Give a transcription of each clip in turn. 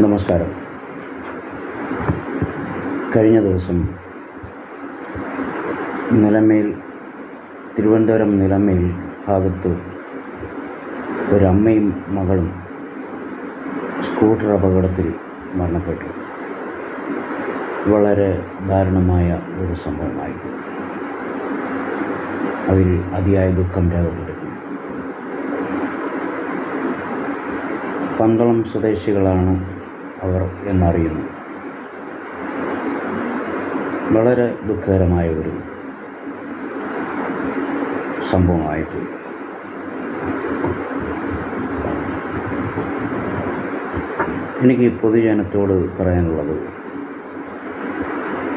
നമസ്കാരം. കഴിഞ്ഞ ദിവസം തിരുവനന്തപുരം നിലമേൽ ഭാഗത്ത് ഒരമ്മയും മകളും സ്കൂട്ടർ അപകടത്തിൽ മരണപ്പെട്ടു. വളരെ ദാരുണമായ ഒരു സംഭവമായിരുന്നു. അതിൽ അതിയായ ദുഃഖം രേഖപ്പെടുത്തുന്നു. പന്തളം സ്വദേശികളാണ് അവർ എന്നറിയുന്നു. വളരെ ദുഃഖകരമായ ഒരു സംഭവമായിപ്പോയി. എനിക്ക് പൊതുജനത്തോട് പറയാനുള്ളത്,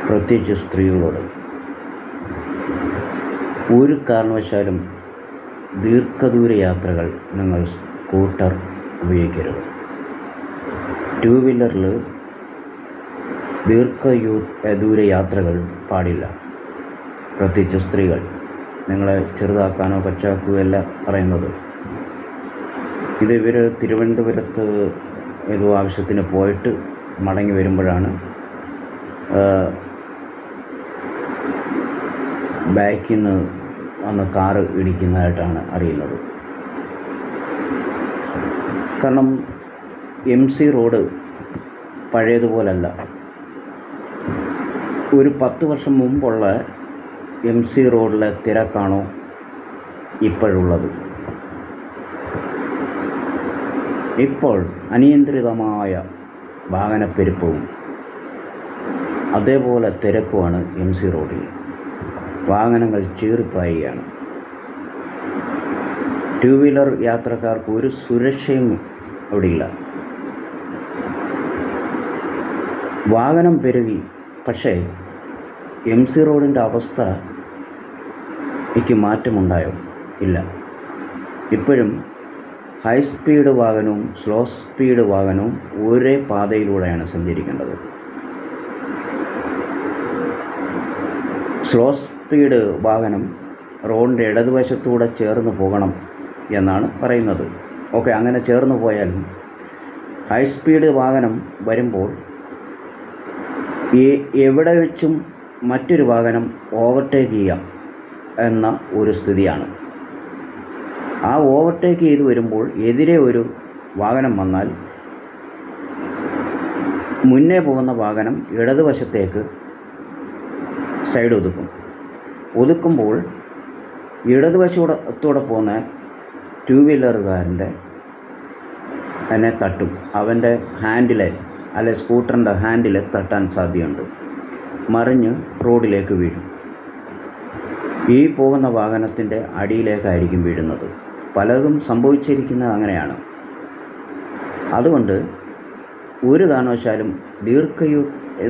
പ്രത്യേകിച്ച് സ്ത്രീകളോട്, ഒരു കാരണവശാലും ദീർഘദൂര യാത്രകൾ നിങ്ങൾ സ്കൂട്ടർ ഉപയോഗിക്കരുത്. ടൂ വീലറിൽ ദൂര യാത്രകൾ പാടില്ല. പ്രത്യേകിച്ച് സ്ത്രീകൾ. നിങ്ങളെ ചെറുതാക്കാനോ കൊച്ചാക്കുകയല്ല പറയുന്നത്. ഇവർ തിരുവനന്തപുരത്ത് ഏതോ ആവശ്യത്തിന് പോയിട്ട് മടങ്ങി വരുമ്പോഴാണ് ബാക്കിൽ നിന്ന് വന്ന് കാറ് ഇടിക്കുന്നതായിട്ടാണ് അറിയുന്നത്. കാരണം MC റോഡ് പഴയതുപോലല്ല. ഒരു 10 വർഷം മുമ്പുള്ള MC റോഡിലെ തിരക്കാണോ ഇപ്പോഴുള്ളത്? ഇപ്പോൾ അനിയന്ത്രിതമായ വാഹനപ്പെരുപ്പവും അതേപോലെ തിരക്കുമാണ് MC റോഡിൽ. വാഹനങ്ങൾ ചീറിപ്പായുകയാണ്. ടൂ വീലർ യാത്രക്കാർക്ക് ഒരു സുരക്ഷയും അവിടെയില്ല. വാഹനം പെരുകി, പക്ഷേ MC റോഡിൻ്റെ അവസ്ഥ എനിക്ക് മാറ്റമുണ്ടായോ? ഇല്ല. ഇപ്പോഴും ഹൈ സ്പീഡ് വാഹനവും സ്ലോ സ്പീഡ് വാഹനവും ഒരേ പാതയിലൂടെയാണ് സഞ്ചരിക്കേണ്ടത്. സ്ലോ സ്പീഡ് വാഹനം റോഡിൻ്റെ ഇടതുവശത്തൂടെ ചേർന്ന് പോകണം എന്നാണ് പറയുന്നത്. ഓക്കെ, അങ്ങനെ ചേർന്ന് പോയാലും ഹൈ സ്പീഡ് വാഹനം വരുമ്പോൾ എവിടെ വെച്ചും മറ്റൊരു വാഹനം ഓവർടേക്ക് ചെയ്യാം എന്ന ഒരു സ്ഥിതിയാണ്. ആ ഓവർടേക്ക് ചെയ്ത് വരുമ്പോൾ എതിരെ ഒരു വാഹനം വന്നാൽ മുന്നേ പോകുന്ന വാഹനം ഇടതുവശത്തേക്ക് സൈഡ് ഒതുക്കുമ്പോൾ ഇടതുവശത്തോടെ പോകുന്ന ടൂ വീലറുകാരൻ്റെ എന്നെ തട്ടും. അവൻ്റെ ഹാൻഡിലെ അല്ലെ സ്കൂട്ടറിൻ്റെ ഹാൻഡിലെ തട്ടാൻ സാധ്യതയുണ്ട്. മറിഞ്ഞ് റോഡിലേക്ക് വീഴും. ഈ പോകുന്ന വാഹനത്തിൻ്റെ അടിയിലേക്കായിരിക്കും വീഴുന്നത്. പലതും സംഭവിച്ചിരിക്കുന്നത് അങ്ങനെയാണ്. അതുകൊണ്ട് ഒരു കാരണവശാലും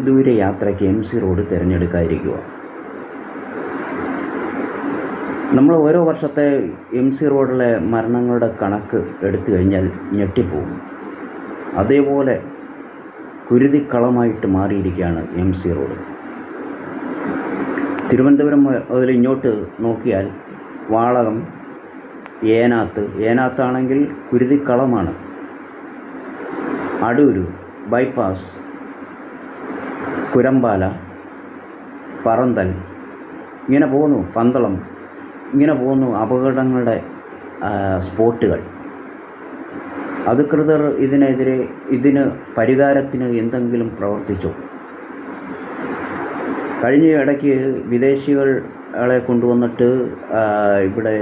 ദൂര യാത്രയ്ക്ക് MC റോഡ് തിരഞ്ഞെടുക്കാതിരിക്കുക. നമ്മൾ ഓരോ വർഷത്തെ MC റോഡിലെ മരണങ്ങളുടെ കണക്ക് എടുത്തു കഴിഞ്ഞാൽ ഞെട്ടിപ്പോകും. അതേപോലെ കുരുതിക്കളമായിട്ട് മാറിയിരിക്കുകയാണ് MC റോഡ്. തിരുവനന്തപുരം മുതൽ ഇങ്ങോട്ട് നോക്കിയാൽ വാളകം, ഏനാത്താണെങ്കിൽ കുരുതിക്കളമാണ്. അടൂർ ബൈപ്പാസ്, കുരമ്പാല, പറന്തൽ, ഇങ്ങനെ പോകുന്നു. പന്തളം, ഇങ്ങനെ പോകുന്നു അപകടങ്ങളുടെ സ്പോട്ടുകൾ. അധികൃതർ ഇതിന് പരിഹാരത്തിന് എന്തെങ്കിലും പ്രവർത്തിച്ചോ? കഴിഞ്ഞ ഇടയ്ക്ക് വിദേശികളെ കൊണ്ടുവന്നിട്ട് ഇവിടെ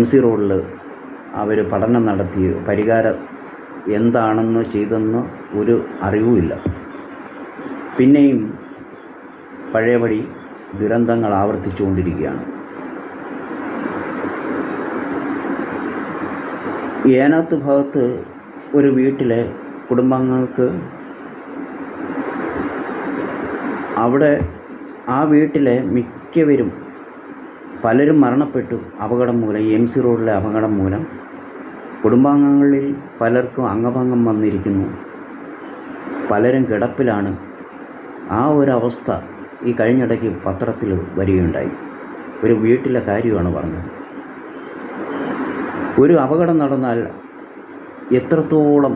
MC റോഡിൽ അവർ പഠനം നടത്തി. പരിഹാരം എന്താണെന്ന് ചെയ്തെന്ന് ഒരു അറിവുമില്ല. പിന്നെയും പഴയപടി ദുരന്തങ്ങൾ ആവർത്തിച്ചുകൊണ്ടിരിക്കുകയാണ്. ഏനാത്ത് ഭാഗത്ത് ഒരു വീട്ടിലെ കുടുംബാംഗങ്ങൾക്ക് അവിടെ ആ വീട്ടിലെ മിക്കവരും പലരും മരണപ്പെട്ടു അപകടം മൂലം. MC റോഡിലെ അപകടം മൂലം കുടുംബാംഗങ്ങളിൽ പലർക്കും അംഗഭംഗം വന്നിരിക്കുന്നു. പലരും കിടപ്പിലാണ്. ആ ഒരവസ്ഥ ഈ കഴിഞ്ഞിടയ്ക്ക് പത്രത്തിൽ വരികയുണ്ടായി. ഒരു വീട്ടിലെ കാര്യമാണ് പറഞ്ഞത്. ഒരു അപകടം നടന്നാൽ എത്രത്തോളം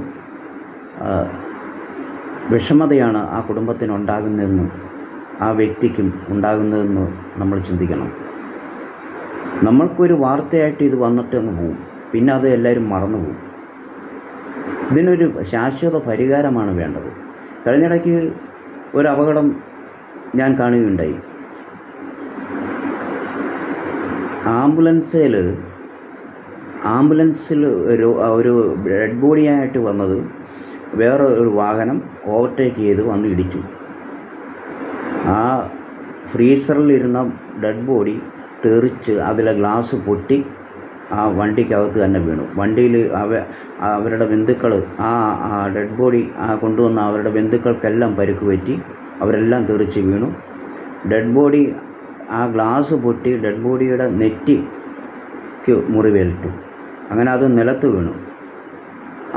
വിഷമതയാണ് ആ കുടുംബത്തിനുണ്ടാകുന്നതെന്ന്, ആ വ്യക്തിക്കും ഉണ്ടാകുന്നതെന്ന് നമ്മൾ ചിന്തിക്കണം. നമ്മൾക്കൊരു വാർത്തയായിട്ട് ഇത് വന്നിട്ട് അങ്ങ് പോവും, പിന്നെ അത് എല്ലാവരും മറന്നു പോകും. ഇതിനൊരു ശാശ്വത പരിഹാരമാണ് വേണ്ടത്. കഴിഞ്ഞിടയ്ക്ക് ഒരു അപകടം ഞാൻ കാണുകയുണ്ടായി. ആംബുലൻസിൽ ഒരു ഡെഡ് ബോഡിയായിട്ട് വന്നത് വേറെ ഒരു വാഹനം ഓവർടേക്ക് ചെയ്ത് വന്ന് ഇടിച്ചു. ആ ഫ്രീസറിലിരുന്ന ഡെഡ് ബോഡി തെറിച്ച് അതിലെ ഗ്ലാസ് പൊട്ടി ആ വണ്ടിക്കകത്ത് തന്നെ വീണു. വണ്ടിയിൽ അവരുടെ ബന്ധുക്കൾ ആ ഡെഡ് ബോഡി കൊണ്ടുവന്ന അവരുടെ ബന്ധുക്കൾക്കെല്ലാം പരിക്ക് പറ്റി. അവരെല്ലാം തെറിച്ച് വീണു. ഡെഡ് ബോഡി ആ ഗ്ലാസ് പൊട്ടി ഡെഡ് ബോഡിയുടെ നെറ്റിക്ക് മുറിവേറ്റു. അങ്ങനെ അത് നിലത്ത് വീണു.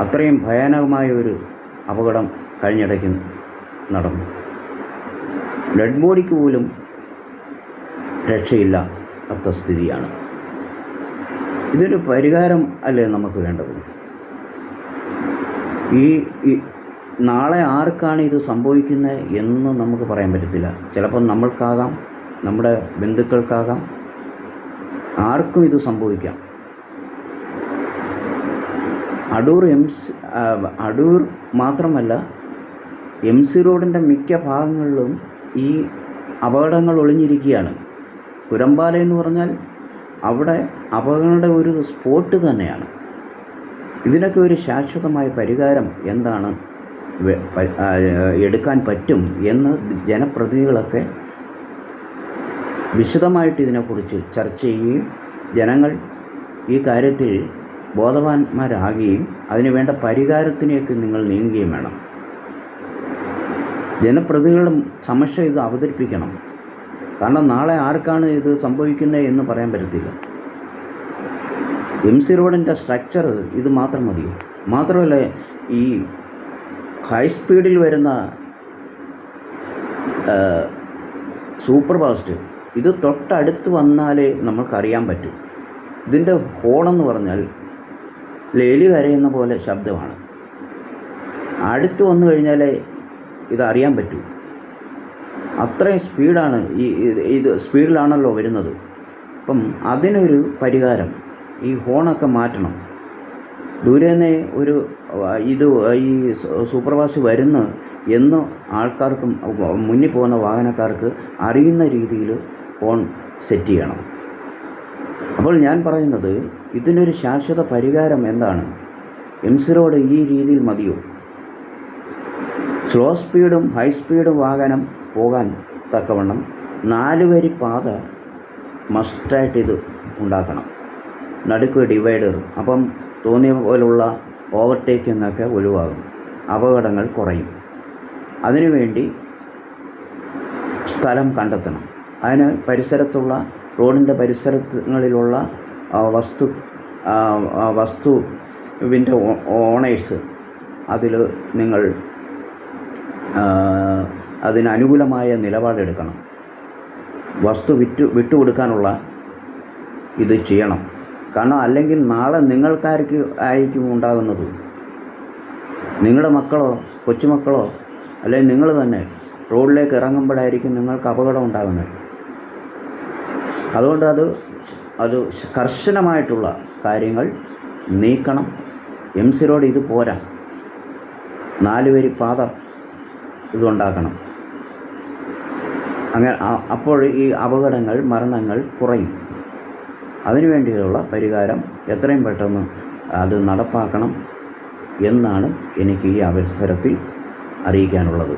അത്രയും ഭയാനകമായ ഒരു അപകടം കഴിഞ്ഞിടയ്ക്ക് നടന്നു. ഡെഡ് ബോഡിക്ക് പോലും രക്ഷയില്ലാത്ത സ്ഥിതിയാണ്. ഇതൊരു പരിഹാരം അല്ലേ നമുക്ക് വേണ്ടത്? ഈ നാളെ ആർക്കാണ് ഇത് സംഭവിക്കുന്നത് എന്ന് നമുക്ക് പറയാൻ പറ്റത്തില്ല. ചിലപ്പോൾ നമ്മൾക്കാകാം, നമ്മുടെ ബന്ധുക്കൾക്കാകാം, ആർക്കും ഇത് സംഭവിക്കാം. അടൂർ മാത്രമല്ല, MC റോഡിൻ്റെ മിക്ക ഭാഗങ്ങളിലും ഈ അപകടങ്ങൾ ഒളിഞ്ഞിരിക്കുകയാണ്. കുരമ്പാല എന്ന് പറഞ്ഞാൽ അവിടെ അപകടങ്ങളുടെ ഒരു സ്പോട്ട് തന്നെയാണ്. ഇതിനൊക്കെ ഒരു ശാശ്വതമായ പരിഹാരം എന്താണ് എടുക്കാൻ പറ്റും എന്ന് ജനപ്രതിനിധികളൊക്കെ വിശദമായിട്ട് ഇതിനെക്കുറിച്ച് ചർച്ച ചെയ്യുകയും ജനങ്ങൾ ഈ കാര്യത്തിൽ ബോധവാന്മാരാകുകയും അതിനുവേണ്ട പരിഹാരത്തിലേക്ക് നിങ്ങൾ നീങ്ങുകയും വേണം. ജനപ്രതിനിധികളുടെ സമക്ഷം ഇത് അവതരിപ്പിക്കണം. കാരണം നാളെ ആർക്കാണ് ഇത് സംഭവിക്കുന്നത് എന്ന് പറയാൻ പറ്റത്തില്ല. MC റോഡിൻ്റെ സ്ട്രക്ചർ ഇത് മാത്രം മതിയോ? മാത്രമല്ല, ഈ ഹൈ സ്പീഡിൽ വരുന്ന സൂപ്പർ ഫാസ്റ്റ് ഇത് തൊട്ടടുത്ത് വന്നാലേ നമ്മൾക്കറിയാൻ പറ്റും. ഇതിൻ്റെ ഹോണെന്ന് പറഞ്ഞാൽ എലി കരയുന്ന പോലെ ശബ്ദമാണ്. അടുത്ത് വന്നു കഴിഞ്ഞാലേ ഇതറിയാൻ പറ്റൂ. അത്രയും സ്പീഡാണ് ഇത് സ്പീഡിലാണല്ലോ വരുന്നത്. അപ്പം അതിനൊരു പരിഹാരം ഈ ഹോണൊക്കെ മാറ്റണം. ദൂരേന്നേ ഈ സൂപ്പർ ഫാസ്റ്റ് വരുന്നു എന്ന് ആൾക്കാർക്കും മുന്നിൽ പോകുന്ന വാഹനക്കാർക്ക് അറിയുന്ന രീതിയിൽ ഹോൺ സെറ്റ് ചെയ്യണം. അപ്പോൾ ഞാൻ പറയുന്നത്, ഇതിനൊരു ശാശ്വത പരിഹാരം എന്താണ്? MC റോഡ് ഈ രീതിയിൽ മതിയോ? സ്ലോ സ്പീഡും ഹൈ സ്പീഡും വാഹനം പോകാൻ തക്കവണ്ണം 4 വരി പാത മസ്റ്റായിട്ട് ഇത് ഉണ്ടാക്കണം. നടുക്ക് ഡിവൈഡർ. അപ്പം തോന്നിയ പോലുള്ള ഓവർടേക്കിങ്ങൊക്കെ ഒഴിവാകും, അപകടങ്ങൾ കുറയും. അതിനുവേണ്ടി സ്ഥലം കണ്ടെത്തണം. അതിന് റോഡിൻ്റെ പരിസരങ്ങളിലുള്ള വസ്തുവിൻ്റെ ഓണേഴ്സ് അതിൽ നിങ്ങൾ അതിനനുകൂലമായ നിലപാടെടുക്കണം. വസ്തു വിട്ടുകൊടുക്കാനുള്ള ഇത് ചെയ്യണം. കാരണം അല്ലെങ്കിൽ നാളെ ആയിരിക്കും ഉണ്ടാകുന്നത്. നിങ്ങളുടെ മക്കളോ കൊച്ചുമക്കളോ അല്ലെങ്കിൽ നിങ്ങൾ തന്നെ റോഡിലേക്ക് ഇറങ്ങുമ്പോഴായിരിക്കും നിങ്ങൾക്ക് അപകടം ഉണ്ടാകുന്നത്. അതുകൊണ്ട് അത് കർശനമായിട്ടുള്ള കാര്യങ്ങൾ നീക്കണം. MC റോഡ് ഇത് പോരാ, 4 വരി പാത ഇതുണ്ടാക്കണം. അങ്ങനെ അപ്പോൾ ഈ അപകടങ്ങൾ, മരണങ്ങൾ കുറയും. അതിനുവേണ്ടിയുള്ള പരിഹാരം എത്രയും പെട്ടെന്ന് അത് നടപ്പാക്കണം എന്നാണ് എനിക്ക് ഈ അവസരത്തിൽ അറിയിക്കാനുള്ളത്.